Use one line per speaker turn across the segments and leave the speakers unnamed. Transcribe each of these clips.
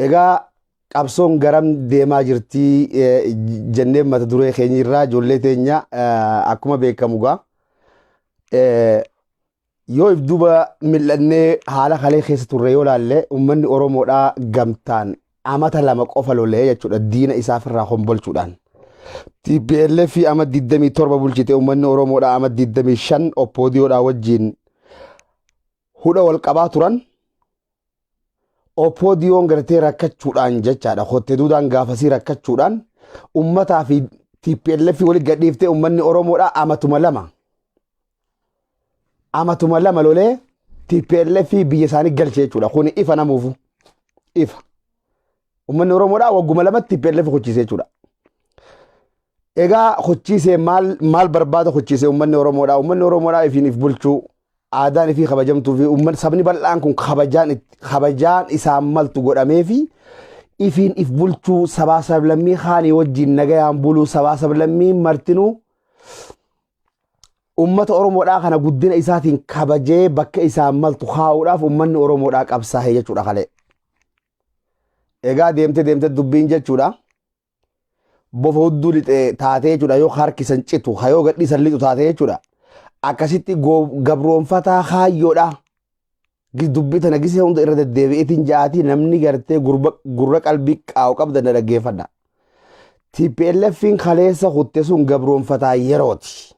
egaa qabsoon garam deemaa jirti jennee mata duree keenya irraa ijoollee teenya akkuma beekamu gaa yoo if duba mil'annee haala kalee keessa turre yoo laalle ummanni Oromoodhaa gamtaan amata lama qofa lolee jechuudha diina isaafirraa hombolchuudhaan. TPLF fi ama 27 bulchite ummanni Oromoodhaa ama 25 oppoodiyoodhaa wajjin hudha wal qabaa turan. Oppoodiyoon gartee rakkachuudhaan jechaadha hotte duudaan gaafasii rakkachuudhaan ummataa fi TPLF wali gadhiiftee ummanni Oromoodhaa amatuma lama lolee TPLF biyya isaanii galchee jechuudha kun ifa namuufu ifa ummanni Oromoodhaa wagguma lamatti TPLF hochiisee jechuudha. Egaa hochiisee maal barbaada hochiisee ummanni Oromoodhaa ifiin if bulchuu aadaan ifii kabajamtuu fi ummanni sabni bal'aan kun kabajaan isaan maltu godhamee fi ifiin if bulchuu sabaa sablammii haanii wajjin nagayaan buluu sabaa sablammii martinuu ummata Oromoodhaa kana guddina isaatiin kabajee bakka isaan maltu kaa'uudhaaf ummanni Oromoodhaa qabsaa'ee jechuudha kale. Egaa deemte dubbiin jechuudha. Bofa hudduu lixee taatee jechuudha yoo harkisan citu hayoo gadhiisan lixu taatee jechuudha. Akkasitti gabroonfataa haayyoodha. Dubbii tana gisee hunda irra deddeebi'eetiin ja'aatii namni gartee gurra qalbii qaa'u qabdan dhaggeeffadha. TPLF'n kaleessa hutte sun gabroonfataa yerooti.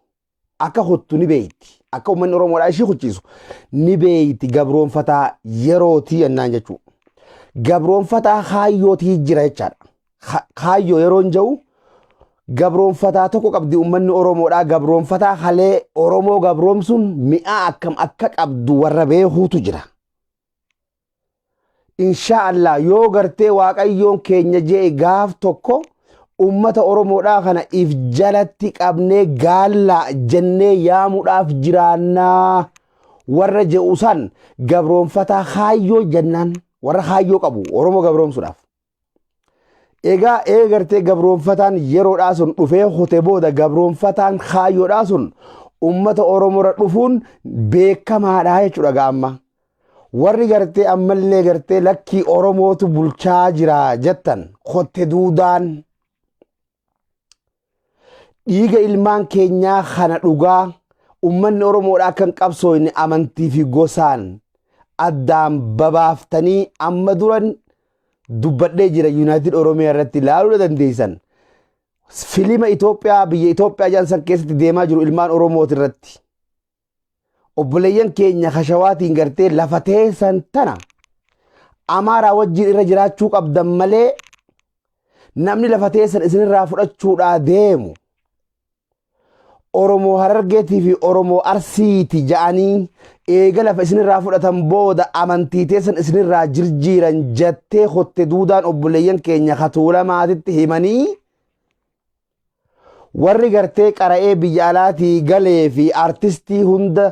Akka huttu ni beeyti. Akka ummanni Oromoodhaa ishii huchiisu ni beeyti gabroonfataa yerooti jennaan jechuudha. Gabroonfataa haayyootii jira jechaadha. Haayyoo yeroon jedhu gabroonfataa tokko qabdi ummanni Oromoodhaa gabroonfataa halee Oromoo gabroomsuun mi'a akkam akka qabdu warra beekuutu jira. Inshaallah yoo gartee Waaqayyoon keenya jee gaaf tokko ummata Oromoodhaa kana if jalatti qabnee gaalla jennee yaamuudhaaf jiraannaa warra je'u san gabroonfataa haayyoo jennaan warra haayyoo qabu Oromoo gabroomsuudhaaf. Egaa gartee gabroonfataan yeroodhaa sun dhufee hote booda gabroonfataan haayyoodhaa sun ummata Oromoora dhufuun beekamaadha jechuudha gaamma. Warri gartee ammallee gartee lakkii Oromootu bulchaa jira jettan hotte duudaan dhiiga ilmaan keenyaa kana dhugaa ummanni Oromoodhaa kan qabsooyne amantii fi gosaan addaan babaaftanii amma duran dubbadhee jira United Oromiyaa irratti ilaaluu dandeessan. Filima Itoophiyaa biyya Itoophiyaa jaansan keessatti deemaa jiru ilmaan Oromooti irratti. Obboleeyyan keenya Hashawaatiin gartee lafa teessan tana Amaaraa wajjin irra jiraachuu qabdan malee namni lafa teessan isinirraa fudhachuudhaa deemu. Oromoo Harargeetii fi Oromoo Arsiiti ja'anii eega lafa isinirraa fudhatan booda amantii teessan isinirraa jirjiiran jettee hotte duudaan obboleeyyan keenya Tuulamaatitti himanii warri gartee qara'ee biyya alaatii galee fi artistii hunda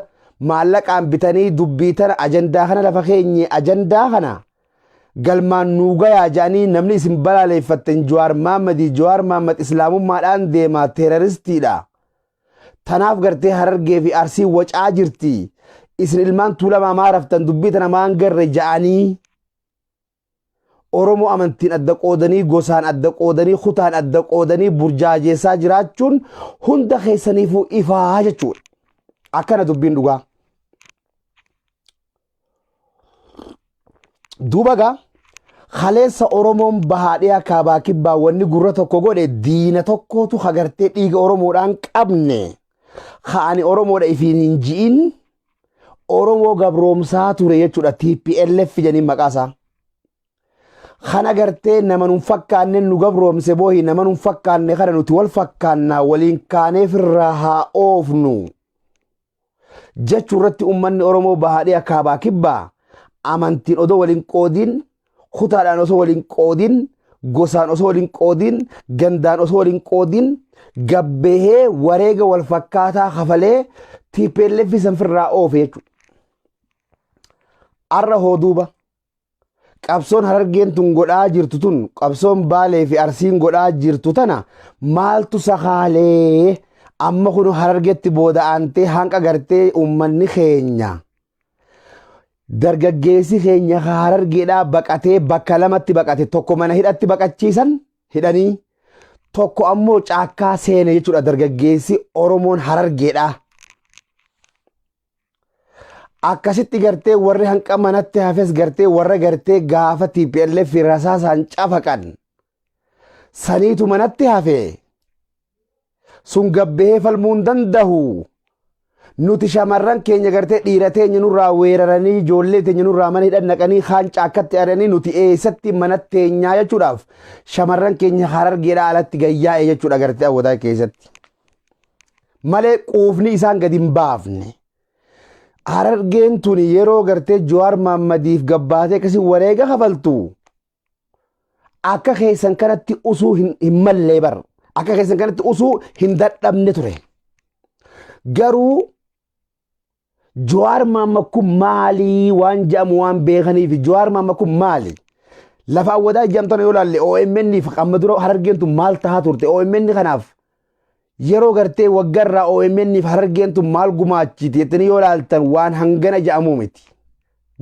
maallaqaan bitanii dubbii tana ajandaa kana lafa keenye ajandaa kana galmaan nuugayaa ja'anii namni isin balaaleeffatten Jawaar Mahmad islaamummaadhaan deemaa teeraristiidha. Tanaaf gartee Harargee fi Arsii wacaa jirti. Isin ilmaan Tuulamaa maa raftan dubbii tana maan garre ja'anii Oromoo amantiin adda qoodanii gosaan adda qoodanii kutaan adda qoodanii burjaajeessaa jiraachuun hunda keessaniifuu ifaa jechuudha. Akkana dubbiin dhugaa. Duubagaa kaleessa Oromoon bahaadhiyaa kaabaa kibbaa wanni gurra tokko godhe diina tokkootu hagartee dhiiga Oromoodhaan qabne. Ka'ani Oromoodha ifiin hin ji'in Oromoo gabroomsaa ture jechuudha TPLF jedhanii maqaasaa. Kana gartee nama nun fakkaanne nu gabroomse boohi nama nun fakkaanne kana nuti wal fakkaannaa waliin kaaneef irraa haa oofnu. Jechuurratti ummanni Oromoo bahaadhiyaa kaabaa kibbaa amantiin odoo waliin qoodin kutaadhaan osoo waliin qoodin gosaan osoo waliin qoodin gandaan osoo waliin qoodin gabbehee wareega wal fakkaataa kafalee TPLF sanfirraa oofe jechuudha. Arra hooduuba qabsoon Harargeen tun godhaa jirtu tun qabsoon Baalee fi Arsiin godhaa jirtu tana maaltu sakaalee amma kun Harargeetti booda aantee hanqa gartee ummanni keenya dargaggeessi keenya Harargeedhaa baqatee bakka lamatti baqate tokko mana hidhatti baqachiisan hidhanii tokko ammoo caakkaa seene jechuudha dargaggeessi Oromoon Harargeedhaa. Akkasitti gartee warri hanqa manatti hafes gartee warra gartee gaafa TPLF rasaasaan cafaqan saniitu manatti hafe sun gabbee falmuun danda'u. Nuti shamaran keenya gartee dhiira teenya nurraa weeraranii ijoollee teenya nurraa mana hidhan naqanii kaan caakkatti aranii nuti eessatti mana teenyaa jechuudhaaf shamaran keenya Harargeedhaa alatti gayyaa'e jechuudha gartee Awadaay keessatti. Malee quufni isaan gadi hin baafne. Harargeen tuni yeroo gartee Jawaar Mahaammadiif gabbaatee akkasii wareega hafaltu akka keessan kanatti usuu hin mallee bar akka keessan kanatti usuu hin dadhabne ture. Garuu Jawaar Mahaammad kun maali waan jedhamu waan beekaniif Jawaar Mahaammad kun maali? Lafa Awadaay jedhamtan yoo laalle OMN fi amma dura Harargeen tun maal tahaa turte? OMN kanaaf yeroo gartee waggarraa OMN fi Harargeen tun maal gumaachiti jettanii yoo laaltan waan hangana jedhamu miti.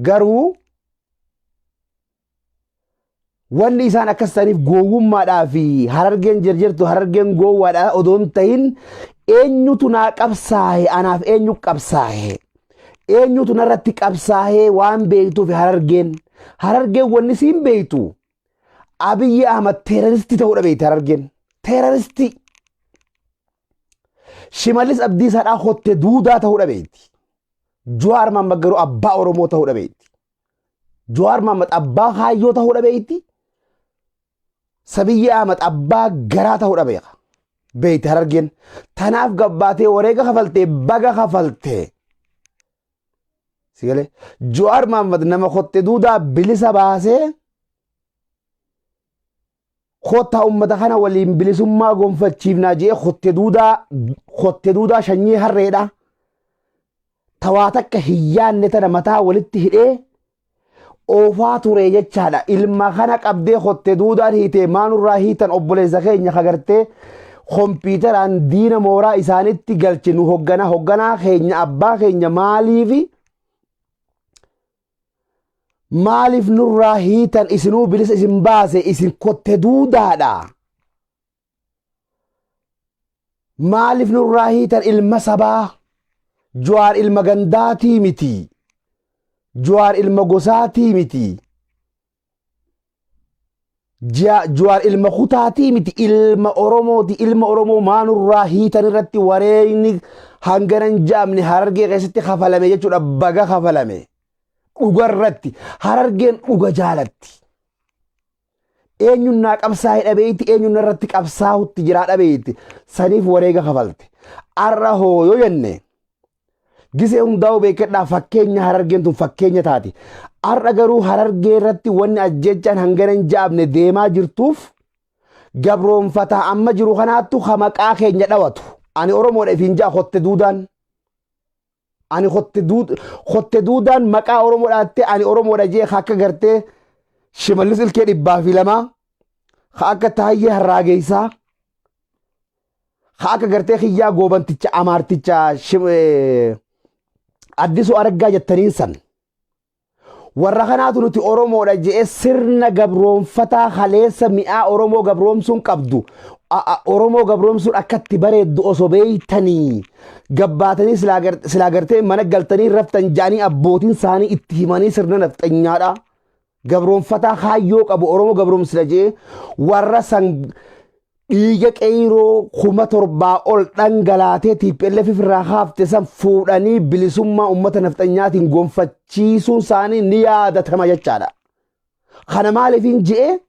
Garuu wanni isaan akkas ta'aniif gowwummaadhaa fi Harargeen jirjirtu Harargeen gowwaadhaa odoon ta'in eenyutu naa qabsaa'e anaaf eenyu qabsaa'e? Eenyutu narratti qabsaa'ee waan beektuuf Harargeen wanni siin beektu Abiyyi Ahmad teeraristi ta'uudha beekti Harargeen teeraristi. Shimallis Abdiisaadhaa hotte duudaa ta'uudha beekti. Jawaar Mahaammad garuu abbaa Oromoo ta'uudha beekti. Jawaar Mahaammad abbaa Haayyoo ta'uudha beekti. Abiyyi Ahmad abbaa garaa ta'uudha beeka. Beekti Harargeen tanaaf gabbaatee wareega kafalte baga kafalte. Sigale Jawaar Mahaammad nama hotte duudaa bilisa baasee Kota ummata kana waliin bilisummaa gonfachiifnaa jee hotte duudaa shanyii harreedha. Tawaa takka hiyyaanne tana mataa walitti hidhee oofaa ture jechaadha. Ilma kana qabdee hotte duudaan hiitee maanurraa hiitan obboleessa keenya kagartee kompiitaraan diina mooraa isaanitti galchinu hogganaa keenya abbaa keenya maaliif nurraa hiitan isinuu bilisa isin baase isin kotte duudaadha. Maaliif nurraa hiitan ilma sabaa? Jawaar ilma gandaatii miti. Jawaar ilma gosaatii miti. Jawaar ilma kutaatii miti. Ilma Oromooti. Ilma Oromoo maanurraa hiitan irratti wareegni hanganan jaamne Harargee keessatti kafalame jechuudha baga kafalame. Dhugarratti Harargeen dhuga jaalatti. Eenyuun naa qabsaa'ee dhabeetti eenyuun irratti qabsaa'utti jiraa dhabeetti saniif wareega kafalte. Arra hooyoo jenne gisee hundaa'u beekadhaa fakkeenya Harargeen tun fakkeenya taati. Arra garuu Harargee irratti wanni ajjechaan hanganan jaabne deemaa jirtuuf gabroonfataa amma jiru kanaattu hamaqaa keenya dhawatu. Ani Oromoodha ifiin jaa hotte duudaan. Ani hotte duudaan maqaa Oromoodhaatti ani Oromoodha jee akka gartee Shimallis ilkee 202 akka Taayyee Harraageessaa akka gartee Xiyyaa Goobanticha Amaarticha Addisuu Araggaa jettaniin san warra kanaatu nuti Oromoodha jee sirna gabroonfataa haleessa mi'aa Oromoo gabroomsuun qabdu. Oromoo gabroomsuun akkatti bareeddu osoo beeytanii gabbaatanii silaa gartee mana galtanii raftan jaanii abbootiin isaanii itti himanii sirna nafxanyaadha. Gabroonfataa Haayyoo qabu Oromoo gabroomsina jee warra san dhiiga qeyroo 7,000 ol dhangalaatee TPLF irraa hafte san fuudhanii bilisummaa ummata nafxanyaatiin gonfachiisuun isaanii ni yaadatama jechaadha. Kana maaliifin jee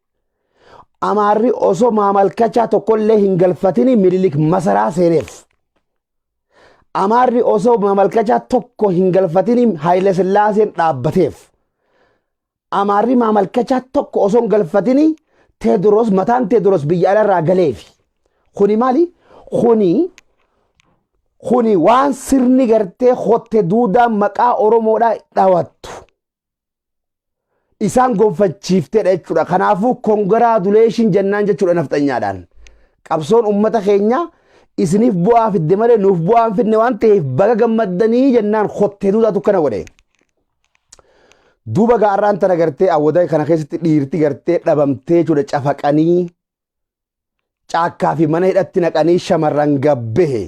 Amaarri osoo maamalkachaa tokkollee hin galfatini Minilik masaraa seeneef. Amaarri osoo maamalkachaa tokko hin galfatini Haayile Sillaaseen dhaabbateef. Amaarri maamalkachaa tokko osoo hin galfatini Teediroos mataan Teediroos biyya alaarraa galeef. Kuni maali? Kuni waan sirni gartee hotte duudaa maqaa Oromoodhaa dhawattu. Isaan gonfachiifteedha jechuudha. Kanaafuu congratulation jennaan jechuudha nafxanyaadhaan. Qabsoon ummata keenya isiniif bu'aa fidde malee nuuf bu'aa hin fidne waan ta'eef baga gammaddanii jennaan hotte duudaatu kana godhe. duuba gaarraan tana gartee Awadaay kana keessatti dhiirti gartee dhabamtee jechuudha cafaqanii caakkaa fi mana hidhatti naqanii shamarran gabbee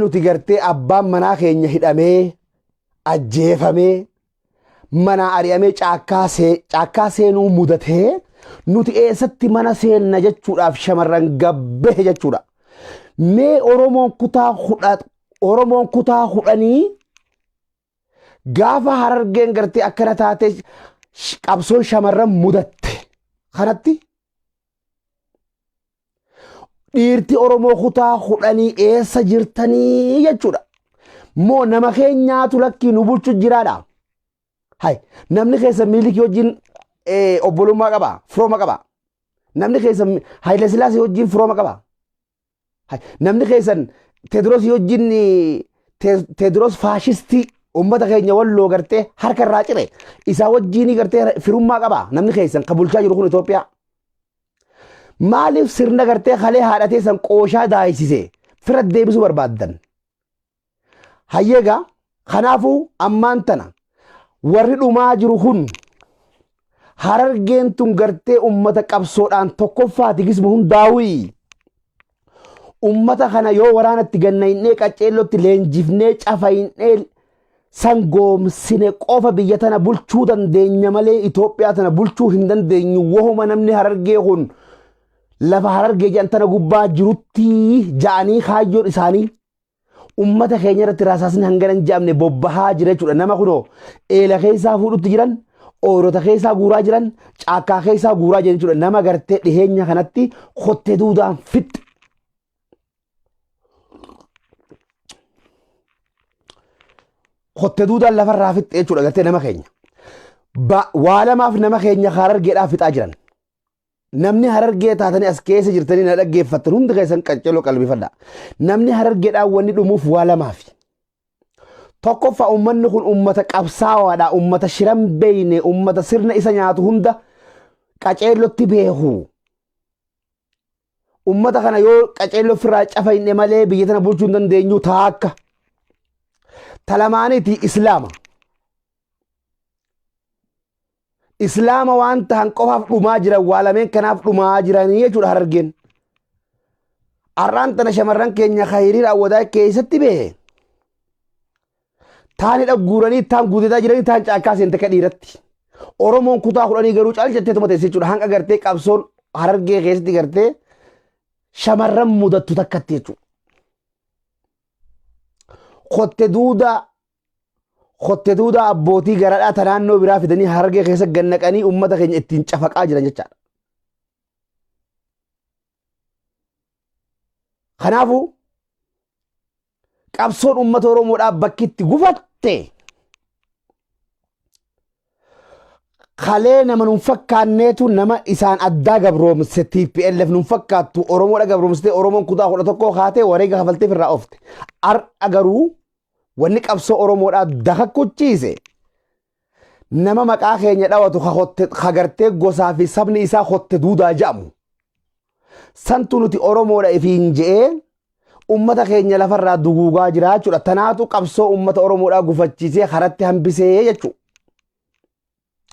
nuti gartee abbaan manaa keenya hidhamee ajjeefamee mana ari'amee caakkaa seenuu mudatee nuti eessatti mana seenna jechuudhaaf shamarran gabbee jechuudha. Mee Oromoon kutaa hudhanii gaafa Harargeen gartee akkana taate qabsoon shamarran mudatte kanatti dhiirti Oromoo kutaa hudhanii eessa jirtanii jechuudha. Moo nama keenyaatu lakkii nu bulchu jiraadha. Hay namni keessa miilikii wajjin obbolummaa qaba firooma qaba. Namni keessa Haile Sillaasee wajjin firooma qaba. Namni keessan Tedros wajjin Tedros faashistii ummata keenya walloo gartee harka irraa cire isaa wajjin gartee firummaa qaba. Namni keessan ka bulchaa jiru kun Itoophiyaa. Maaliif sirna gartee kalee haadhatee san qooshaa daayisise fira deebisuu barbaaddan? Hayyeega kanaafuu ammaan tana warri dhumaa jiru kun Harargeen tun gartee ummata qabsoodhaan tokkoffaati gisma hundaawii. Ummata kana yoo waraanatti gannaynee qaceellotti leenjifnee cafaynee sangoomsine qofa biyya tana bulchuu dandeenya malee Itoophiyaa tana bulchuu hin dandeenyu. Wahuma namni Harargee kun lafa Harargee jedhan tana gubbaa jirutti ja'anii kaayyoon isaanii ummata keenya irratti raasaasni hangana hin jedhamne bobbahaa jira jechuudha. Nama kunoo eela keessaa fuudhutti jiran, oorota keessaa guuraa jiran, caakkaa keessaa guuraa jiran jechuudha. Nama gartee dhiheenya kanatti kottee duudaan fixxe. Kottee duudaan lafarraa fixxe jechuudha gartee nama keenya. Waa lamaaf nama keenya Harargeedhaaf fixaa jiran. Namni Harargee taatanii as keessa jirtanii na dhaggeeffattan hundi keessan qaccaloo qalbifadha. Namni Harargeedhaan wanni dhumuuf waa lamaafi. Tokkoffaa ummanni kun ummata qabsaawaadha, ummata shiran beeyne, ummata sirna isa nyaatu hunda qaceellotti beeku. Ummata kana yoo qaceelloo ofirraa cafayne malee biyya tana bulchuu hin dandeenyu taakka. Talamaaniiti Islaama. Islaama waan ta'an qofaaf dhumaa jiran waa lameen kanaaf dhumaa jiranii jechuudha Harargeen. Arraan tana shamarran keenya Hiriraa Awadaay keessatti behe. Taani dhagguuranii taan guutetaa jiranii taan caakkaa seente ka dhiiratti. Oromoon kutaa hudhanii garuu caalchattee tuma teesse jechuudha. Hanga gartee qabsoon Harargee keessatti gartee shamarran mudattu takkatti jechuudha. Kotte duudaa abbootii garadhaa ta naannoo biraa fidanii Harargee keessa gannaqanii ummata keenya ittiin cafaqaa jiran jechaadha. Kanaafuu qabsoon ummata Oromoodhaa bakki itti gufatte kalee nama nun fakkaanneetu nama isaan addaa gabroomse TPLF nun fakkaattu Oromoodha gabroomsitee Oromoon kutaa 11 kaatee wareega kafaltee irraa oofte. Har'a garuu wanni qabsoo Oromoodhaa dakakkuchiise nama maqaa keenya dhawatu kagartee gosaa fi sabni isaa kotte duudaa jedhamu. Santu nuti Oromoodha ifiin je'ee ummata keenya lafarraa duguugaa jira jechuudha. Tanaatu qabsoo ummata Oromoodhaa gufachiisee karatti hambisee jechuudha.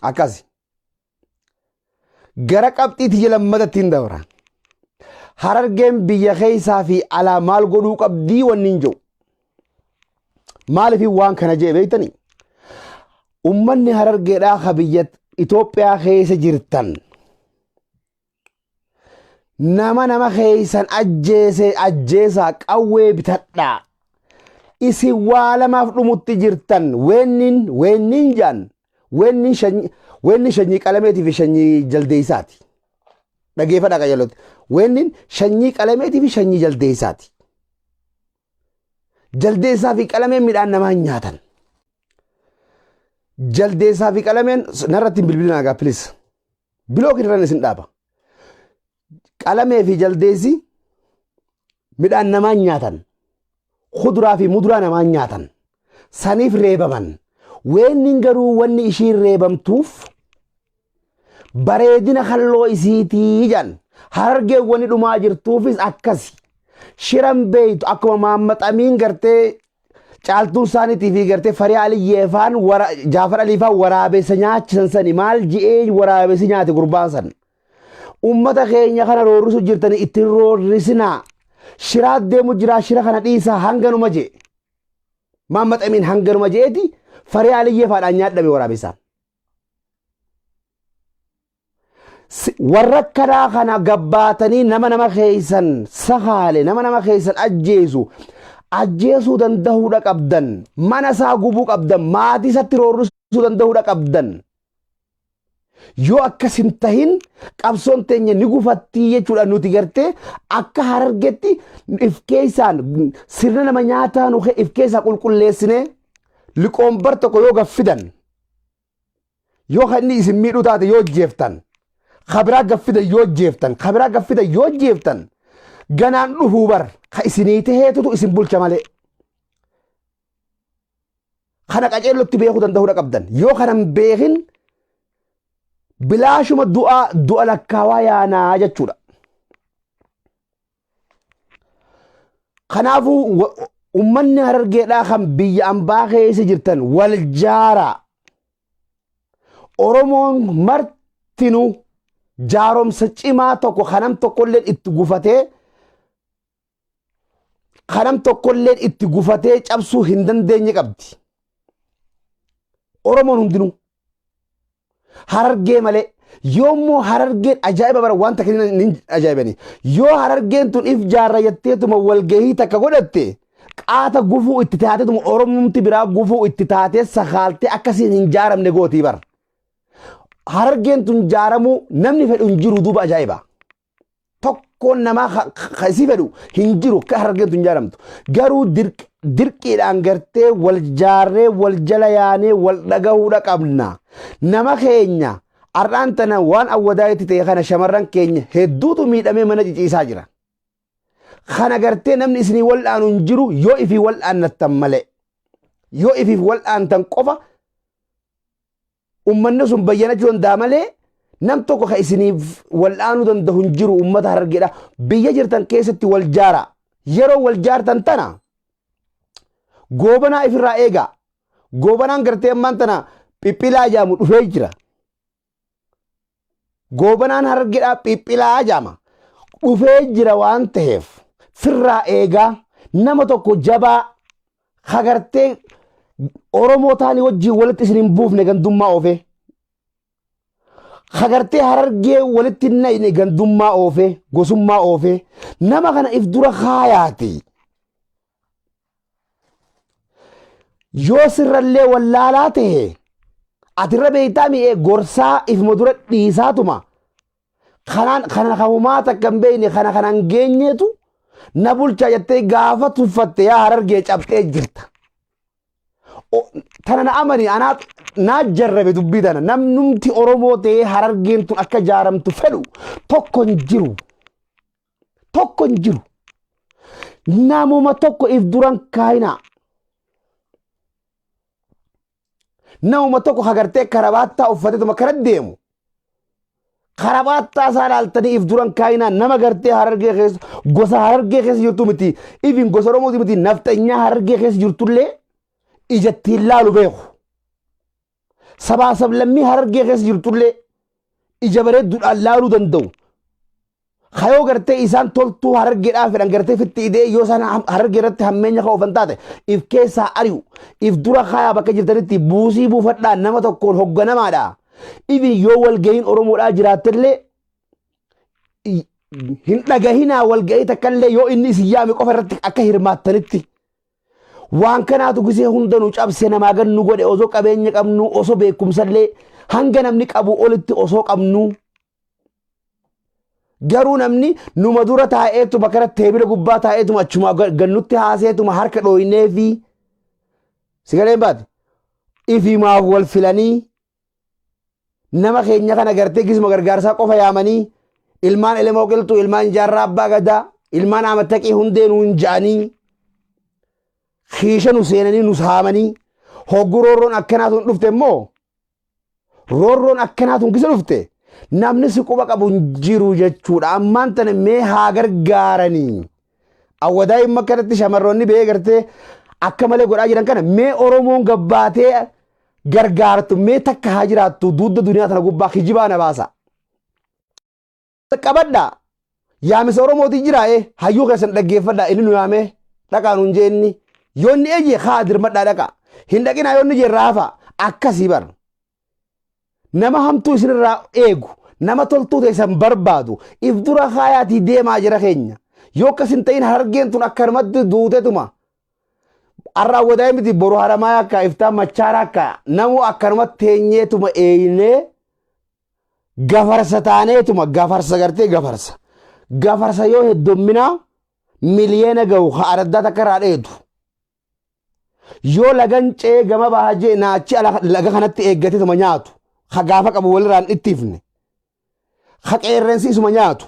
Akkasi. Gara qabxiitti lammatatti hin dabra. Harargeen biyya keessaa fi alaa maal godhuu qabdii wanni hin jiru. Maaliif waan kana jee beektanii? Ummanni Harargeedhaa ka biyya Itoophiyaa keessa jirtan nama keessan ajjeesaa qawwee bitadhaa. Isin waa lamaaf dhumutti jirtan weennin jaan weenni shanyii qalameetii fi shanyii jaldeessaati. Dhageeffadhaa qayyalooti. Weennin shanyii qalameetii fi shanyii jaldeessaati. Jaldeessaa fi qalameen midhaan namaa nyaatan. Jaldeessaa fi qalameen narratti bilbilina nagaa pilis. Bilooki irraan isin dhaaba. Qalamee fi jaldeessi midhaan namaa nyaatan. Kuduraa fi muduraa namaa nyaatan. Saniif reebaman. Weennin garuu wanni ishiin reebamtuuf bareedina halloo isiitii jedhan. Harargeen wanni dhumaa jirtuufis akkasi. Shiran beeytu akkuma maammaxamiin gartee caaltuun isaaniitii fi gartee farii aliyyeefaan jaafar aliifaan waraabessa nyaachisan sani maal ji'ee waraabessi nyaate gurbaan san ummata keenya kana roorrisu jirtanii ittiin roorrisinaa shiraat deemu jira shira kana dhiisaa hanganuma jee Maammat Amin hanganuma jeeti farii aliyyeefaadhaan nyaadhame waraabessaan warra karaa kana gabbaatanii nama keeysan sahaale nama keeysan ajjeesuu dandahuudha qabdan mana isaa gubuu qabdan maatii isatti roorrisuu dandahuudha qabdan yoo akkasin tahin qabsoon teenya ni gufattii jechuudha nuti gartee akka Harargeetti if keeysaan sirna nama nyaataa nu if keeysaa qulqulleessine liqoon bar tokko yoo gaffidan yoo kanni isin miidhuu taate yoo jeeftan khabiraa gaffida yoo jeeftan ganaan dhufuu bar ka isinii taheetutu isin bulcha malee kana qaceellotti beekuu dandahuudha qabdan yoo kanan beekin bilaashuma du'a lakkaawaa yaanaa jechuudha kanaafuu ummanni Harargeedhaa kan biyya ambaa keessa jirtan wal jaaraa Oromoon martinuu jaaromsa cimaa tokko kanam tokkolleen itti gufatee cabsuu hin dandeenye qabdi Oromoon hundinuu Harargee malee yoommoo Harargeen ajaa'iba bara wanta kennan ajaa'ibani yoo Harargeen tun if jaarra jetteetuma walgahii takka godhatte qaata gufuu itti taateetuma Oromumti biraa gufuu itti taatee sakaaltee akkasiin hin jaaramne gootii bara Harargeen tun jaaramuu namni fedhu hin jiru duuba ajaa'iba tokkoon namaa kasi fedhu hin jiru ka Harargeen tun jaaramtu garuu dirqiidhaan gartee wal jaarree wal jala yaanee wal dhagahuudha qabna nama keenya har'aan tana waan awwadaayitti ta'e kana shamarran keenya hedduutu miidhamee mana ciciisaa jira kana gartee namni isinii wal'aanu hin jiru yoo ifii wal'aannattan malee yoo ifiif wal'aantan qofa ummanni sun bayyanachuu danda'a malee nam tokko ka isiniif wal'aanuu danda'u hin jiru ummata Harargeedha biyya jirtan keessatti wal jaara yeroo wal jaartan tana goobanaa ifirraa eegaa goobanaan gartee ammaan tana phiphilaa jaamu dhufee jira goobanaan Harargeedhaa phiphilaa jaama dhufee jira waan ta'eef firraa eegaa nama tokko jabaa hagartee Oromoo taanii wajjii walitti isin hin buufne gandummaa oofee hagartee Harargee walitti nayne gandummaa oofee gosummaa oofee nama kana if dura kaayaati yoo sirrallee wallaalaa ta'e atirra beeytaa mi'ee gorsaa ifuma dura dhiisaatuma kana kamumaa takka hin beeyne kanaan geenyeetu na bulchaa jettee gaafa tuffatte yaa Harargee cabxee jirta tana na amani anaa naa jarrabe dubbii tana namnumti Oromoo ta'ee Harargeen tun akka jaaramtu fedhu tokko hin jiru namuma tokko if duran kaayinaa namuma tokko hagartee karabaattaa uffateetuma kana deemu karabaattaa isaa laaltanii if duran kaayinaa nama gartee Harargee keessa gosa Harargee keessa jirtu miti ifin gosa Oromooti miti nafxanyaa Harargee keessa jirtullee ijattiin laalu beeku sabaa sablammii Harargee keessa jirtullee ija bareedduudhaan laaluu danda'u hayoo gartee isaan toltuu Harargeedhaa fedhan gartee fitti idee yoo isaan Harargee irratti hammeenya ka'uufan taate if keessaa ari'u if dura kaayaa bakka jirtanitti buusii buufadhaa nama tokkoon hogganamaadha ifin yoo walgahiin Oromoodhaa jiraattellee hin dhagahinaa walgahii takkallee yoo inni isin yaame qofa irratti akka hirmaattanitti waan kanaatu gisee hundanuu cabsee namaa gannu godhe osoo qabeenya qabnu osoo beekumsallee hanga namni qabu olitti osoo qabnu garuu namni numa dura taa'eetuma kana teebila gubbaa taa'eetuma achuma gannutti haaseetuma harka dhooynee fi sigaleen baate ifimaaf wal filanii nama keenya kana gartee gisuma gargaarsaa qofa yaamanii ilmaan elemoo qilxuu ilmaan jaarraa abbaa gadaa ilmaan amattaqii hundeenuu hin ja'anii khiisha nu seenanii nu saamanii hoggu roorroon akkanaatuun dhufte immoo roorroon akkanaatuun gisa dhufte namni si quba qabu hin jiru jechuudha ammaan tana mee haa gargaaranii Awadaay imma kanatti shamarroonni bee gartee akka malee godhaa jiran kana mee Oromoon gabbaatee gargaartu mee takka haa jiraattu duudda duniyaa tana gubbaa kijibaa na baasa. Qabadhaa yaamisa Oromootii jiraa'ee hayyuu keessan dhaggeeffadhaa inni nu yaamee dhaqaa nuun jeenni yoonni eeyyee haa dirmadhaa dhaqa hin dhaqinaa yoonni jee raafa akkasii bar nama hamtuu isinirraa eegu nama toltuu teessan barbaadu if dura haayaatii deemaa jira keenya yoo akkasin ta'in Harargeen tun akkanumatti duutetuma arraa Awadaay miti boru Haramaa akka iftaan machaara akka namu akkanumatti teenyeetuma eeyinee gafarsa taaneetuma gafarsa gartee gafarsa yoo heddomminaa miliyeena ga'u haa adda takka irraa dheedu yoo lagan cee gama baajee naachi laga kanatti eeggateetuma nyaatu haa gaafa qabu walirraan ittiifne haa qeerrensi isuma nyaatu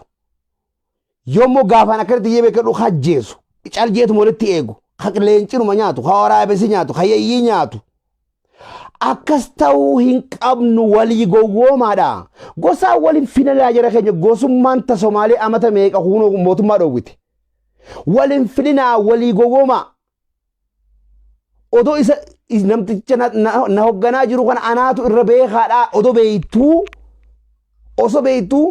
yoommoo gaafaan akkatti iyyee beekadhu haa jeesu caljeetuma walitti eegu haa leencinuma nyaatu haa waraabessi nyaatu haa yayyii nyaatu akkas ta'uu hin qabnu walii gowwoomaadha gosaa waliin finalaa jira keenya gosummaan ta Somaalee amata meeqa huunoo mootummaa dhoowwite waliin filinaa walii gowwoomaa odoo isa namticha na hogganaa jiru kana anaatu irra beekaadhaa osoo beeytuu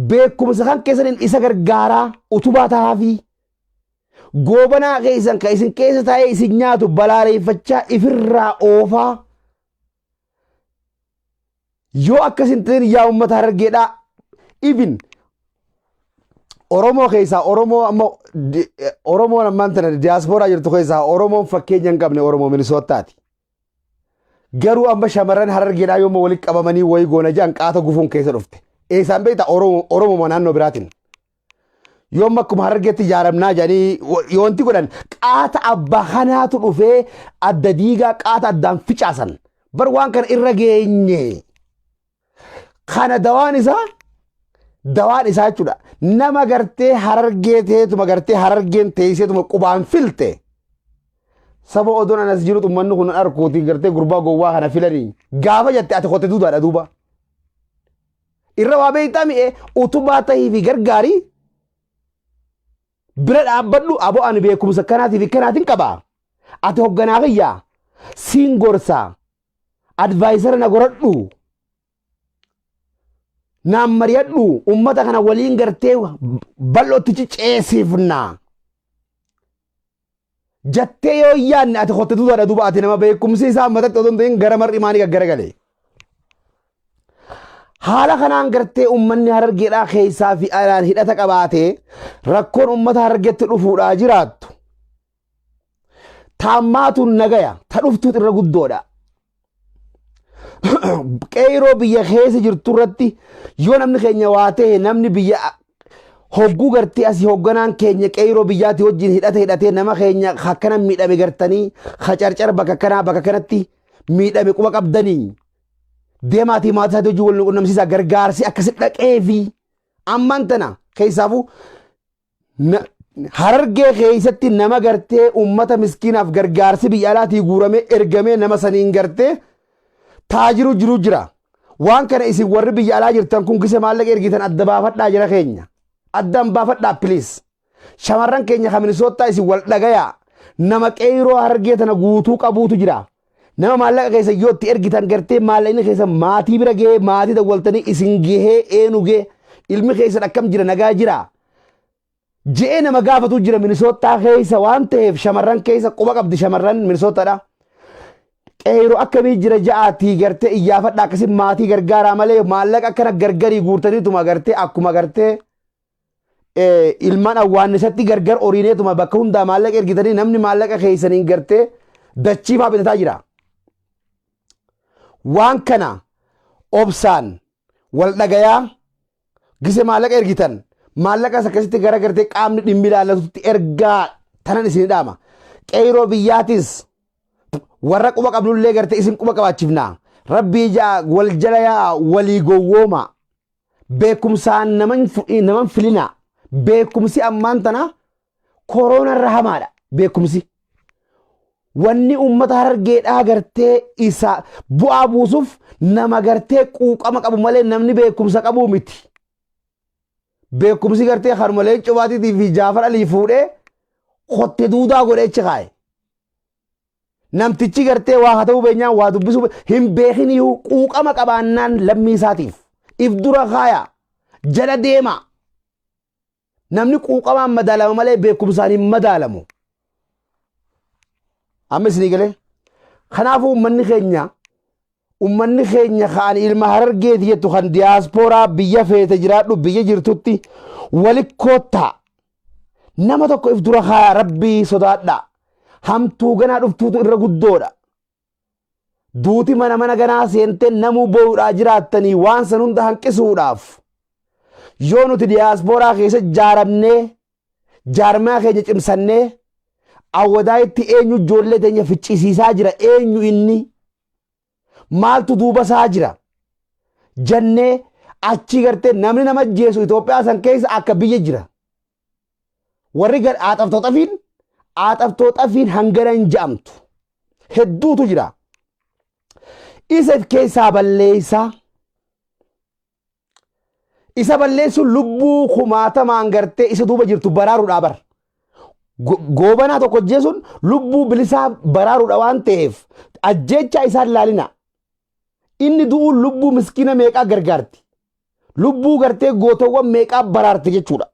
beekumsa kan keessaniin isa gargaaraa utubaa taa'aafi goobanaa keessan ka isin keessa taa'ee isin nyaatu balaareeffachaa ifirraa oofaa yoo akkasin ta'in yaa uummata Harargeedhaa ibin Oromoo keessaa Oromoon ammaan tana diyaaspooraa jirtu keessaa Oromoon fakkeenya hin qabne Oromoo Minisootaati. Garuu amma shamaran Harargeedhaa yommuu walitti qabamanii wayii goona jedhan qaata gufuun keessa dhufte. Eessaan beektaa Oromoo naannoo biraatiin. Yoomma akkuma Harargeetti ijaaramnaa jedhanii yoonti godhan qaata abbaa kanaatu dhufee adda diigaa qaata addaan ficaasan. Bar waan kana irra geenye. Kana dawaan isaa jechuudha. Nama gartee Harargee teetuma gartee Harargeen teesseetuma qubaan filte. Saba odoon anas jiru ummanni kun arkuutiin gartee gurbaa gowwaa kana filanii gaafa jette ati qote duudaadha duuba. Irra waa beektaa mi'ee utubaa ta'ii fi gargaarii bira dhaabbadhu aboo ani beekumsa kanaatiif kanaatiin qaba. Ati hogganaa kiyyaa siin gorsaa advaayisara na goradhu. Naan mari'adhu ummata kana waliin gartee bal'ootti cicceesifna jattee yoo yaanne ati qote duudaadha duuba ati nama beekumsi isaa matatti otoo hin ta'in gara mar'i maanii gaggaragale. Haala kanaan gartee ummanni Harargeedhaa keessaa fi alaan hidhata qabaatee rakkoon ummata Harargeetti dhufuudhaa jiraattu. Taammaatuun nagaya ta dhuftuut irra guddoodha. Qeyroo biyya keessa jirtu irratti yoo namni keenya waa ta'e namni biyya hogguu gartee asii hogganaan keenya qeyroo biyyaatti wajjin hidhatee nama keenya akkana miidhame gartanii hacarcar bakka kanatti miidhame quba qabdanii deemaatii maatii isaatti hojii wal qunnamsiisaa gargaarsi akkasi dhaqee fi ammaan tana keessaafuu Harargee keessatti nama gartee ummata miskiinaaf gargaarsi biyya alaatii guuramee ergamee nama saniin gartee taajiru jiru jira. Waan kana isin warri biyya alaa jirtan kun gise maallaqa ergitan adda baafadhaa jira keenya. Addaan baafadhaa please. Shamarran keenya Minisootaa isin wal dhagayaa. Nama qeyroo Harargee tana guutuu qabuutu jira. Nama maallaqa keessa yoo itti ergitan gartee maallaqni keessa maatii bira gahee maatii dawwaltanii isin gahee eenu gahee ilmi keessan akkam jira nagaa jira. Je'ee nama gaafatu jira Minisootaa keessa waan ta'eef shamarran keessa quba qabdi shamarran Minisootaadha. Qeyroo akkamii jira ja'aatii gartee iyyaafadhaa akkasii maatii gargaaraa malee maallaqa akkana gargarii guurtaniituma gartee akkuma gartee ilmaan awwaannisatti gargar oriineetuma bakka hundaa maallaqa ergitanii namni maallaqa keessaniin gartee dachiifaa bitataa jira. Waan kana obsaan wal dhagayaa gise maallaqa ergitan maallaqas akkasitti gara gartee qaamni dhimmi ilaallatutti ergaa tanan isin dhaama. Qeyroo biyyaatis warra quba qabnullee gartee isin quba qabaachifna. Rabbii jaa wal jalayaa walii gowwooma. Beekumsaan naman filina. Beekumsi ammaan tana koroona irra hamaadha. Beekumsi. Wanni ummata Harargeedhaa gartee isa bu'aa buusuuf nama gartee quuqama qabu malee namni beekumsa qabu miti. Beekumsi gartee harmalee cubaatiitii fi Jaafar Alii fuudhee qotte duudaa godhee achi kaaye. namtichi gartee waa haa ta'uu beenyaan waa dubbisuu hin beekiniyyuu quuqama qabaannaan lammii isaatiif if dura kaaya jala deema. Namni quuqamaan madaalama malee beekumsaan hin madaalamu. Amma isinii galee kanaafuu ummanni keenya kaan ilma Harargeeti jettu kan diyaaspooraa biyya feete jiraadhu biyya jirtutti walikkoottaa nama tokko if dura kaaya rabbii sodaadha. Hamtuu ganaa dhuftuutu irra guddoodha. Duuti mana ganaa seentee namuu boo'uudhaa jiraattanii waan san hunda hanqisuudhaaf yoo nuti diyaaspooraa keessa jaaramnee jaarmaa keenya cimsannee Awadaayitti eenyu ijoollee teenya ficcisiisaa jira eenyu inni maaltu duuba isaa jira jannee achi gartee namni nama ajjeesu Itoophiyaa san keessa akka biyya jira. Warri aaxaftooxafiin hangana hin ja'amtu hedduutu jira. Isa keessaa isa balleessuun lubbuu kumaatamaan gartee isa duuba jirtu baraaruudhaa bar. Goobanaa tokko ajjeesuun lubbuu bilisaa baraaruudha waan ta'eef ajjeechaa isaan ilaalina. Inni du'uun lubbuu miskiina meeqaa gargaarti. Lubbuu gartee gootawwan meeqaa baraarti jechuudha.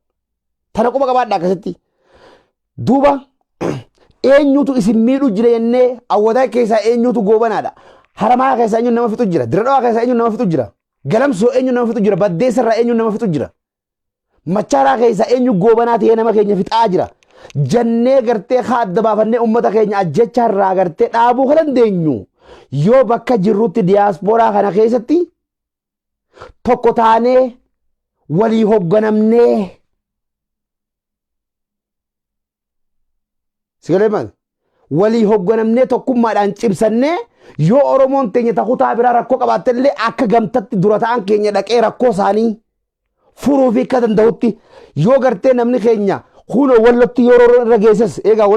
Tana quba qabaadha akkasitti. Duuba eenyutu isin miidhu jira jennee Awadaay keessaa eenyutu goobanaadha. Haramaa keessaa eenyu nama fixu jira. Diradawaa keessaa eenyu nama fixu jira. Galamsoo eenyu nama fixu jira. Baddeessarraa eenyu nama fixu jira. Machaaraa keessaa eenyu goobanaa ta'ee nama keenya fixaa jira. Jannee gartee adda baafannee uummata keenya ajjechaarraa gartee dhaabuu kan dandeenyu yoo bakka jirrutti diyaaspooraa kana keessatti tokko taanee walii hogganamnee sigaleeman walii hogganamnee tokkummaadhaan cimsannee yoo Oromoon teenya takutaa biraa rakkoo qabaattellee akka gamtatti dura ta'an keenya dhaqee rakkoo isaanii furuu fi akka danda'utti yoo gartee namni keenya huno wallotti yeroo irra geesses egaa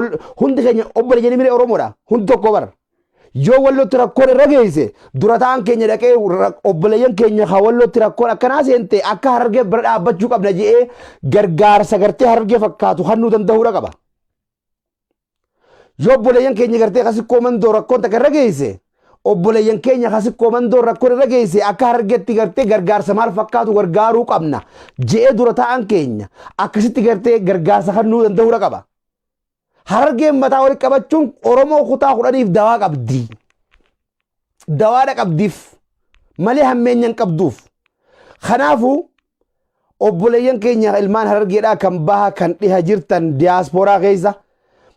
hundi keenya obboleeyyan miree Oromoodha hundi tokko bar yoo wallotti rakkoon irra geesse dura ta'an keenya dhaqee obboleeyyan keenya haa wallotti rakkoon akkanaa seente akka Harargee bira dhaabbachuu qabna jedhee gargaarsa gartee Harargee fakkaatu hannuu danda'uudha qaba. Yoo obboleeyyan keenya gartee kasikkoo mandoo rakkoon takka irra geesse obboleeyyan keenya kasikkoo mandoo rakkoon irra geesse akka Harargeetti gartee gargaarsa maal fakkaatu gargaaruu qabna jedhee dura ta'an keenya akkasitti gartee gargaarsa hannuu danda'uudha qaba. Harargeen mataa walitti qabachuun Oromoo kutaa 10 dawaa qabdi. Dawaadha qabdiif malee hammeenya hin qabduuf. Kanaafuu obboleeyyan keenya ilmaan Harargeedhaa kan baha kan dhiha jirtan diyaaspooraa keessa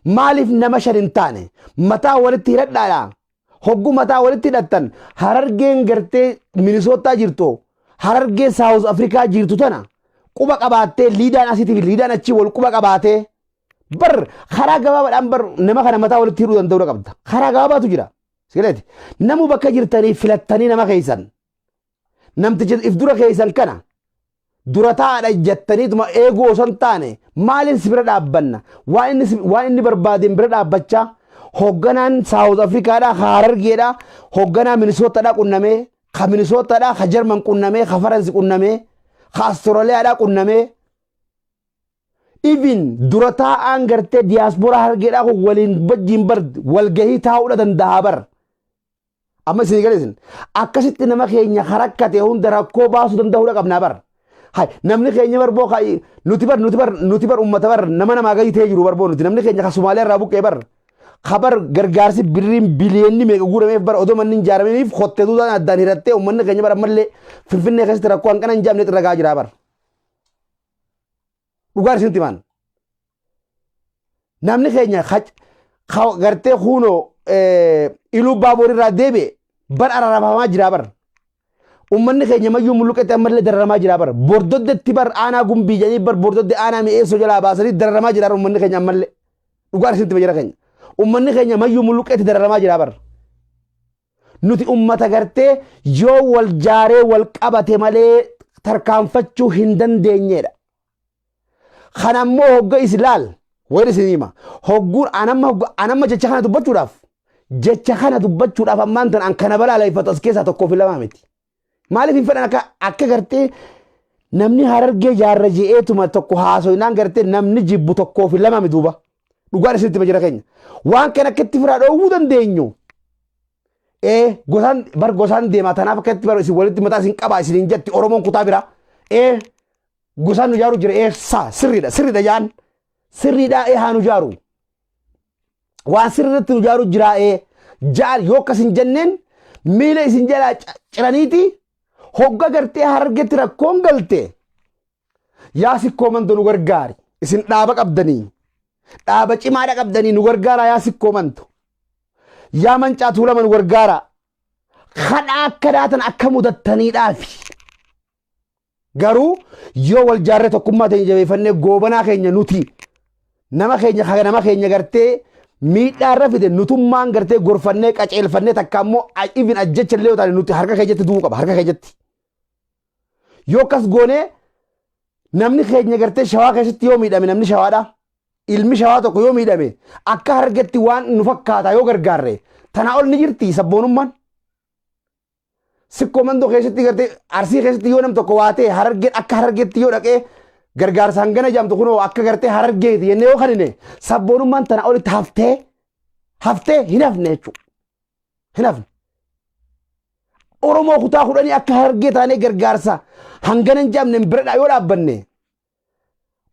maaliif nama shan hin taane mataa walitti hidhadhaadha. Hoggu mataa walitti hidhattan Harargeen gartee Minisootaa jirtu Harargee Saawus Afrikaa jirtu tana quba qabaattee liidaan asiitiif liidaan achi wal quba qabaatee bar karaa gabaabaadhaan bar nama kana mataa walitti hidhuu danda'uudha qabda. Karaa gabaabaatu jira. Sigileeti namu bakka jirtanii filattanii nama keessan namticha if dura keessan kana dura taa'aadha jettaniituma eeguu osoo hin taane maaliin si bira dhaabbanna waan inni barbaadeen bira dhaabbachaa hogganaan Saawus Afrikaadhaa Harargeedhaa hogganaa Minisootaadhaa qunnamee ka Minisootaadhaa ka Jarman qunnamee ka Faransi qunnamee ka Astiraaliyaadhaa qunnamee even dura taa'aan gartee diyaaspooraa Harargeedhaa kun waliin wajjin bar walgahii taa'uudha danda'a bar. Amma isin galeessin akkasitti nama keenya harakkate hunda rakkoo baasuu danda'uudha qabnaa bar. Hai namni keenya barboo nuti bar ummata bar nama gadi ta'ee jiru barboo nuti namni keenya ka Somaaliyaa irraa buqqee bar. Kabar gargaarsi birriin biliyoonni meeqa guurameef bar odoo manni hin ijaaraminiif hottee duudhaan addaan hirattee uummanni keenya bar ammallee Finfinnee keessatti rakkoo hanqana hin jaamne irra gahaa jira bar. Dhugaa isinti maan. Namni keenya gartee huunoo iluu baaboor irraa deebi'e bar ararafamaa jira bar. Uummanni keenya mayyuu mulluqetti ammallee dararamaa jira bar. Bordoddetti bar aanaa gumbii jedhanii bar bordodde aanaa mi'eessoo jalaa baasanii dararamaa jira uummanni keenya ammallee. Dhugaa isinti jira keenya. Uummanni keenya mayyuu mulluqetti dararamaa jira bar. Nuti uummata gartee yoo wal jaaree wal qabate malee tarkaanfachuu hin dandeenyedha. Kanammoo hogga islaal wayri sinima hogguun anamma jecha kana dubbachuudhaaf ammaan tan an kana balaaleffatu as keessaa tokkoof lama miti. Maaliif hin fedhan akka gartee namni Harargee jaarra je'eetuma tokko haasoinaan gartee namni jibbu tokkoof lama miti duuba. dhugaan isinitti majira keenya waan kana akkatti firaa dhoowwuu dandeenyu gosaan deemaa tanaaf akkatti bara isin walitti mataa isin qabaa isiniin jetti Oromoon kutaa bira gosaan nu jaaru jira sirriidha jaan sirriidha haa nu jaaru waan sirriidatti nu jaaru jira jaar yoo akkas hin jenneen miila isin jalaa ciraniiti hogga gartee Harargeetti rakkoon galte yaa sikkoo mantu nu gargaari isin dhaaba qabdanii dhaaba cimaadha qabdanii nu gargaara yaa sikkoo mantu yaa mancaatuu lama nu gargaara kadhaa akka daatan akka mudattaniidhaafi garuu yoo wal jaarree tokkummaa teenya jabeeffannee goobanaa keenya nuti nama keenya gartee miidhaarra fide nutummaan gartee gorfannee qaceelfannee takka ammoo ibin ajjecha illee yoo taane nuti harka keeyyatti du'uu qaba harka keeyyatti yoo akkas goonee namni keenya gartee shawaa keessatti yoo miidhame namni shawaadha ilmi shawaa tokko yoo miidhame akka Harargeetti waan nu fakkaata yoo gargaarre tanaa ol ni jirti sabboonummaan sikkoo mandoo keessatti gartee Arsii keessatti yoo nam tokko waatee akka Harargeetti yoo dhaqee gargaarsaan gana jaamtu kunoo akka gartee Harargeeti jennee yoo kanine sabboonummaan tanaa olitti haftee hin hafne jechuudha hin hafne Oromoo kutaa kudhanii akka Harargee taanee gargaarsa hangana hin jaamne biradhaa yoo dhaabbanne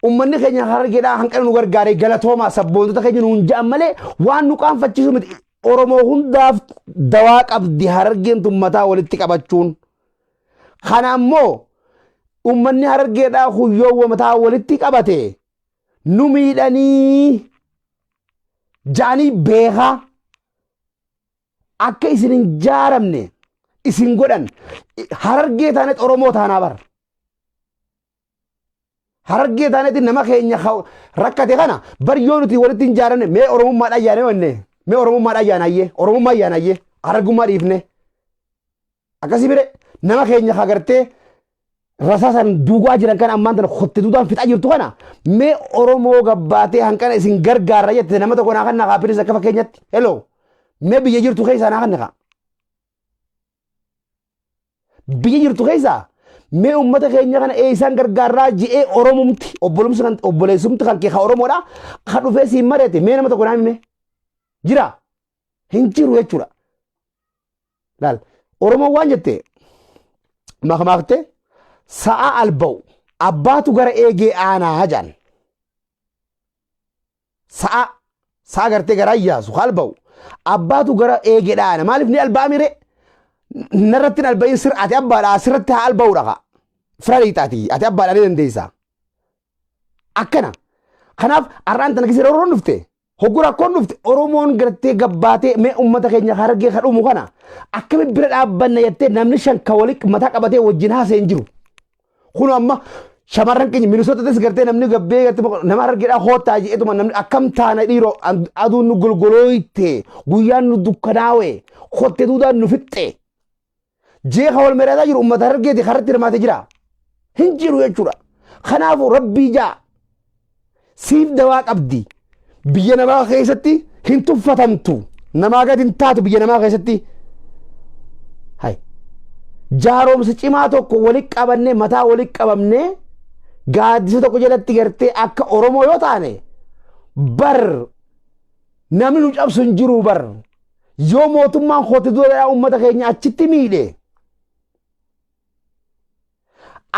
ummanni keenya Harargeedhaa hanqana nu gargaaree galatoomaa sabboontota keenya nuun ja'an malee waan nu qaanfachiisu miti Oromoo hundaaf dawaa qabdi Harargeen tummataa walitti qabachuun kana ammoo ummanni Harargeedhaa huyyoo mataa walitti qabate nu miidhanii jaanii beekaa akka isin hin jaaramne isin godhan Harargee taanet Oromoo taanaa bar Harargee taanet nama keenya rakkate kana bar yoo nuti walitti hin jaaramne mee Oromummaa ayyaane wanne mee Oromummaa ayyaanayyee Harargummaa dhiifne akkasii bire nama keenya hagartee rasaasan duugaa jiran kana ammaan tana kotte duudaan fixaa jirtu kana mee Oromoo gabbaatee hanqana isin gargaarra jette nama tokko naa kanna kaapiris akka fakkeenyatti hello mee biyya jirtu keessaa naa kanna biyya jirtu keessaa mee ummata keenya kana isaan gargaarraa ji'ee Oromumti obboleessumti kan keessa Oromoodha kan dhufee siin mareete mee nama tokko naa hime jira hin jiru jechuudha laal Oromoo waan jette makmaakte sa'a alba'u abbaatu gara eegee aanaa hajaan sa'a gartee gara ayyaasu alba'u abbaatu gara eegee dhaana maaliif ni alba'amire narratti alba'in sir ati abbaadhaa sirratti haa alba'u dhaqa fira dhiixaati ati abbaadhaa ni dandeessa akkana kanaaf arraan tana kisira Oromoon dhufte hoggura akkoon dhufte Oromoon gartee gabbaatee mee ummata keenya Harargee kadhumu kana akkami bira dhaabbanna jettee namni shan ka walitti mataa qabatee wajjin haaseen jiru kun amma shamaran keenya Minisootatis gartee namni gabbee gartee nama Harargeedhaa hoottaa jedhetuma namni akkam taana dhiiroo aduun nu golgolooyte guyyaan nu dukkanaawe hotte duudaan nu fixxe jeeqa wal mereetaa jiru ummata Harargeeti karatti hirmaatee jira hin jiru jechuudha kanaafuu rabbii jaa siif dawaa qabdi biyya namaa keessatti hin tuffatamtu namaa gad hin taatu biyya namaa keessatti jaaromsa cimaa tokko walitti qabannee mataa walitti qabamnee gaaddisa tokko jalatti gartee akka Oromoo yoo taane bar namni nu cabsu hin jiru bar yoo mootummaan hooti dura ummata keenya achitti miidhe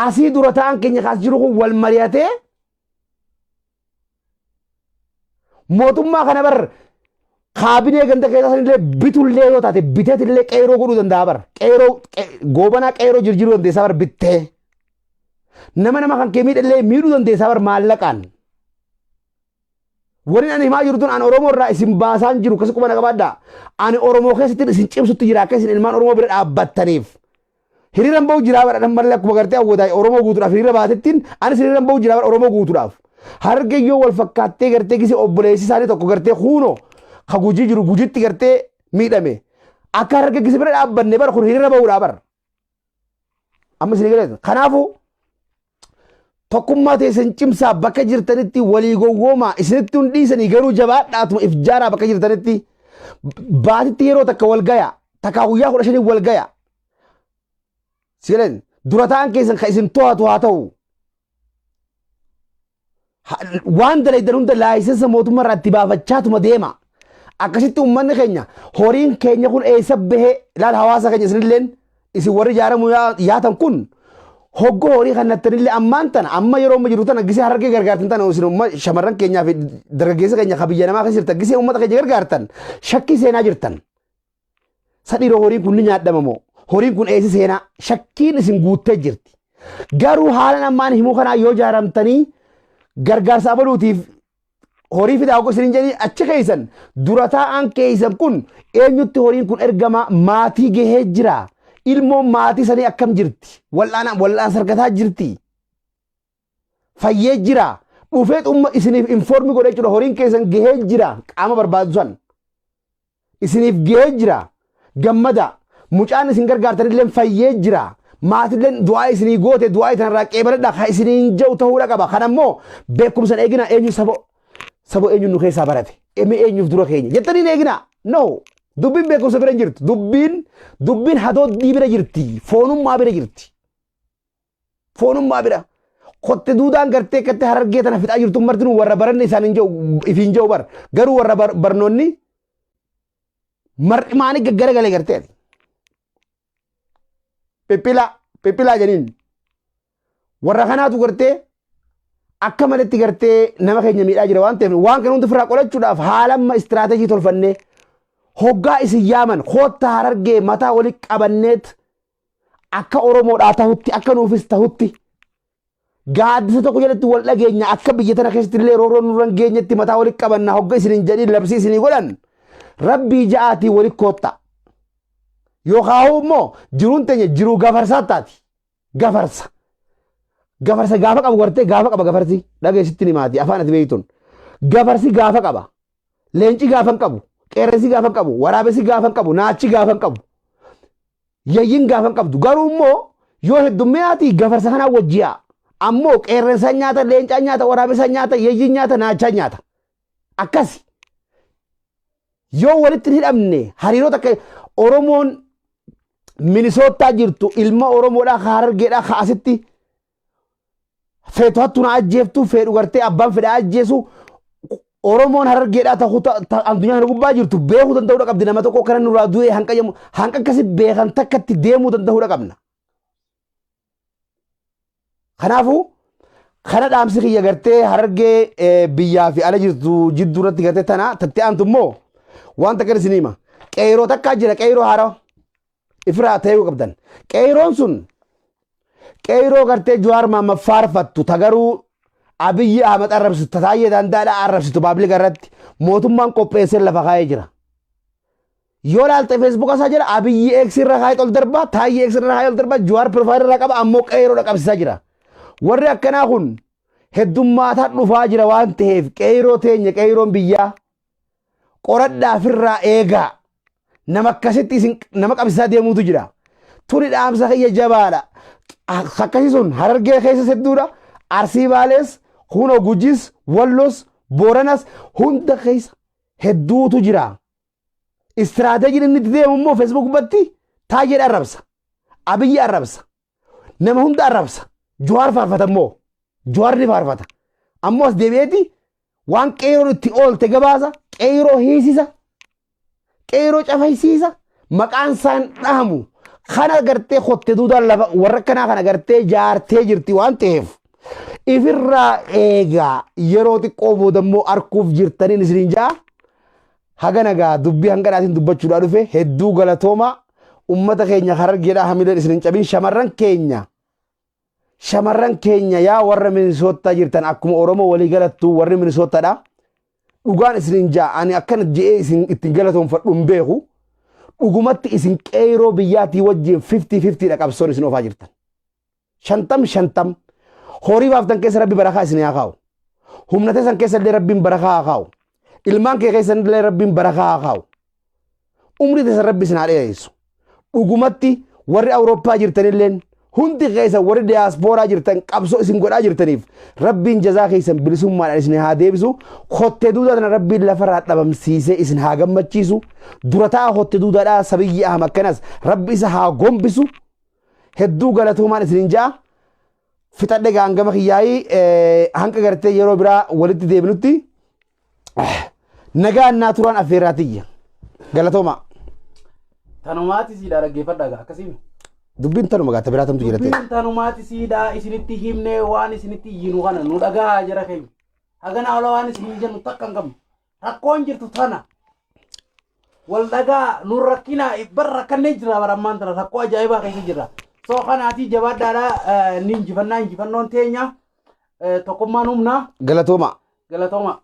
asii dura ta'an keenya kaas jiru kun wal mari'atee mootummaa kana bar kaabinee ganda keessaa illee bitullee yoo taate biteetillee qeeroo godhuu danda'a bar qeeroo goobanaa qeeroo jirjiruu dandeessaa bar bittee nama kan kee miidhallee miidhuu dandeessaa bar maallaqaan wani ani himaa jirtuun ani Oromoo irraa isin baasaan jiru kasi qubana qabaadhaa ani Oromoo keessatti isin cimsutti jira akka isin ilmaan Oromoo bira dhaabbattaniif hiriiran ba'u jiraa bara dhammallee akkuma gartee Awadaay Oromoo guutuudhaaf hiriira baatettiin anis hiriiran ba'u jiraa bara Oromoo guutuudhaaf Harargeeyyoo wal fakkaattee gartee gisi obboleessi isaanii tokko gartee huunoo ka gujii jiru gujitti gartee miidhame akka Harargee gisi bira dhaabbanne bara kun hiriira ba'uudhaa bara amma isin galeetu kanaafuu tokkummaa teessan cimsaa bakka jirtanitti walii gowwoomaa isinitti hun dhiisanii garuu jabaadhaatuma if jaaraa bakka jirtanitti baatitti yeroo takka wal gaya takkaa guyyaa 15 wal gaya sigaleen dura ta'an keessan ka isin to'atu haa ta'u waan dalaydan hunda laayisensa mootummaa irraa itti baafachaatuma deema. Akkasitti uummanni keenya horiin keenya kun eessa bahe ilaal hawaasa keenya isinilleen isin warri ijaaramu yaatan kun hoggoo horii kannattanillee ammaan tana amma yeroo amma jiru tana gisee harargee gargaartan tana isin shamarran keenyaa fi dargaggeessa keenya kabiyya namaa keessa jirtan gisee uummata keenya gargaartan shakkii seenaa jirtan. Sadhiiroo horiin kun ni nyaadhamamoo horiin kun eessa seenaa shakkiin isin guuttee jirti. Garuu haalan ammaan himuu kanaa yoo ijaaramtanii gargaarsa abaluutiif horii fidaa hoggo isin jedhanii achi keessan dura taa'aan keessan kun eenyutti horiin kun ergama maatii gahee jira. Ilmoon maatii sanii akkam jirti? Wal'aan sargataa jirti. Fayyee jira. Dhufee dhumma isiniif informi godhee jechuudha. Horiin keessan gahee jira. Qaama barbaadu san. Isiniif gahee jira. Gammada. Mucaan isin gargaartanillee fayyee jira. Maatilleen du'aa isinii goote du'aa itanirraa qeebaladha. Kan isiniin jiru ta'uudha qaba. Kanammoo beekumsa eegina eenyu sabo eenyu nu keessaa barate. Emi eenyuuf dura keenya. Jettaniin eegina. No. Dubbiin beekumsa bira jirti. Dubbiin hadooddii bira jirti. Foonummaa bira jirti. Foonummaa bira. Kotte duudaan gartee akkatti harargee tana fixaa jirtu martinuu warra baranne isaan ifiin jiru bar. Garuu warra barnoonni mar'imaanii gaggara galee gartee. Pippilaa janiin. Warra kanaatu gartee akka malatti gartee nama keenya miidhaa jira waan ta'eef waan kana hundi ofirraa qolachuudhaaf haalamma istiraateejii tolfannee hoggaa isin yaaman koottaa harargee mataa walitti qabanneet akka Oromoodhaa tahutti akka nuufis tahutti gaaddisa tokko jalatti wal dhageenya akka biyya tana keessatti illee rooroon nurran geenyetti mataa walitti qabanna hogga isinin jedhiin labsii isinii godhan rabbii ja'aatii walitti kootta yookaan immoo jiruun teenya jiruu gafarsaa taati gafarsa gaafa qabu gartee gaafa qaba gafarsi dhageessitti ni maati afaan ati beeytuun gafarsi gaafa qaba leenci gaafa qabu. Qeerransi gaafa qabu, waraabessi gaafa qabu, naachi gaafa qabu, yayyin gaafa qabdu. Garuu immoo yoo heddummeetii gafarsa kanaa wajji'a. Ammoo qeerransa nyaata, leencaa nyaata, waraabessa nyaata, yayyin nyaata, naachaa nyaata. Akkasi. Yoo walitti hin hidhamne hariiroo takka Oromoon Minisootaa jirtu ilma Oromoodhaa Harargeedhaa kaasitti feetu hattu na ajjeeftu feedhu gartee abbaan fedhaa ajjeesu. Oromoon Harargeedhaa addunyaa kana gubbaa jirtu beekuu danda'uudha qabdi nama tokko kana nurraa du'ee hanqa akkasi beekan takkatti deemuu danda'uudha qabna. Kanaafuu kana dhaamsi kiyya gartee Harargee biyyaa fi ala jirtu jidduu irratti gartee tana tattee aantu immoo waan takka isin hima. Qeeroo takkaa jira qeeroo haaraa ifraa ta'uu qabdan. Qeeroon sun qeeroo gartee Jawaar Mohaammed faarfattu tagaruu Abiyyi Ahmed arrabsitu Taayee Dandaadhaa arrabsitu paablika irratti mootummaan qopheessee lafa kaa'ee jira. Yoo ilaalte Facebook isaa jira Abiyyi X irra kaa'ee ol darba Taayee X irra kaa'ee ol darba Jawaar profaayil irra qaba ammoo qeeroo dhaqabsiisaa jira. Warri akkanaa kun heddummaataa dhufaa jira waan ta'eef qeeroo teenya qeeroon biyyaa qoradhaa firraa eegaa nama akkasitti isin nama qabsiisaa deemuutu jira. Tuni dhaamsa kiyya jabaadha. Akkasii sun Harargee keessa hedduudha. Arsii Baalees Huno Gujis Wallos Booranas hunda keessa hedduutu jira. Istiraateejiin inni itti deemu immoo Facebook batti Taayee arrabsa. Abiyyi arrabsa. Nama hunda arrabsa. Jawaar faarfata immoo. Jawaar ni faarfata. Ammoo as deebi'eeti waan qeeroon itti oolte gabaasa qeeroo hiisisa. Qeeroo cafaysiisa. Maqaan isaan dhahamu. Kana gartee kotte duudaan lafa warra kanaa kana gartee jaartee jirti waan ta'eef. Ifirraa eegaa yeroo xiqqoo booda immoo arkuuf jirtaniin isiniin ja'a. Haga nagaa dubbii hangadhaatiin dubbachuudhaa dhufe hedduu galatooma ummata keenya Harargeedhaa hamileen isiniin cabin shamarran keenya yaa warra Minisootaa jirtan akkuma Oromoo walii galattu warri Minisootaadha. Dhugaan isiniin ja'a ani akkana je'ee isin ittiin galatoonfadhu hin beeku. Dhugumatti isin qeeroo biyyaatii wajjin 50-50 dha qabsoon isin oofaa jirtan. 50-50 horii baaftan keessa rabbi barakaa isin haa kaa'u. Humna teessan keessa illee rabbiin barakaa haa kaa'u. Ilmaan kee keessa illee rabbiin barakaa haa kaa'u. Umrii teessan rabbi isin haa dheeressu. Dhugumatti warri Awurooppaa jirtanilleen hundi keessa warri diyaaspooraa jirtan qabsoo isin godhaa jirtaniif rabbiin jazaa keessan bilisummaadhaan isin haa deebisu. Hottee duudhaa rabbiin lafarraa dhabamsiisee isin haa gammachiisu. Durataa hottee duudhaadhaa Abiyyi Ahmed kanas rabbi isa haa gombisu. Hedduu galatoomaan isiniin ja'a. fixadhe gaangama kiyyaa'ii hanqa gartee yeroo biraa walitti deebinutti nagaa annaa turaan affeerraatiyya galatooma.
Tanumaati siidhaa dhaggeeffadhaa akkasii.
Dubbiin tanuma gaata biraatamtu jedhate.
Dubbiin tanumaati siidhaa isinitti himnee waan isinitti iyyinu kana nu dhagaa jira keenya. Hagana ola waan isin jennu takka hin qabnu. Rakkoon jirtu tana. Wal dhagaa nu rakkina barra kanneen jira barammaan tana rakkoo ajaa'ibaa keessa jira. So kanaati jabaadhaadhaa ni injifannoon teenya tokkummaan humnaa.
Galatooma.
Galatooma.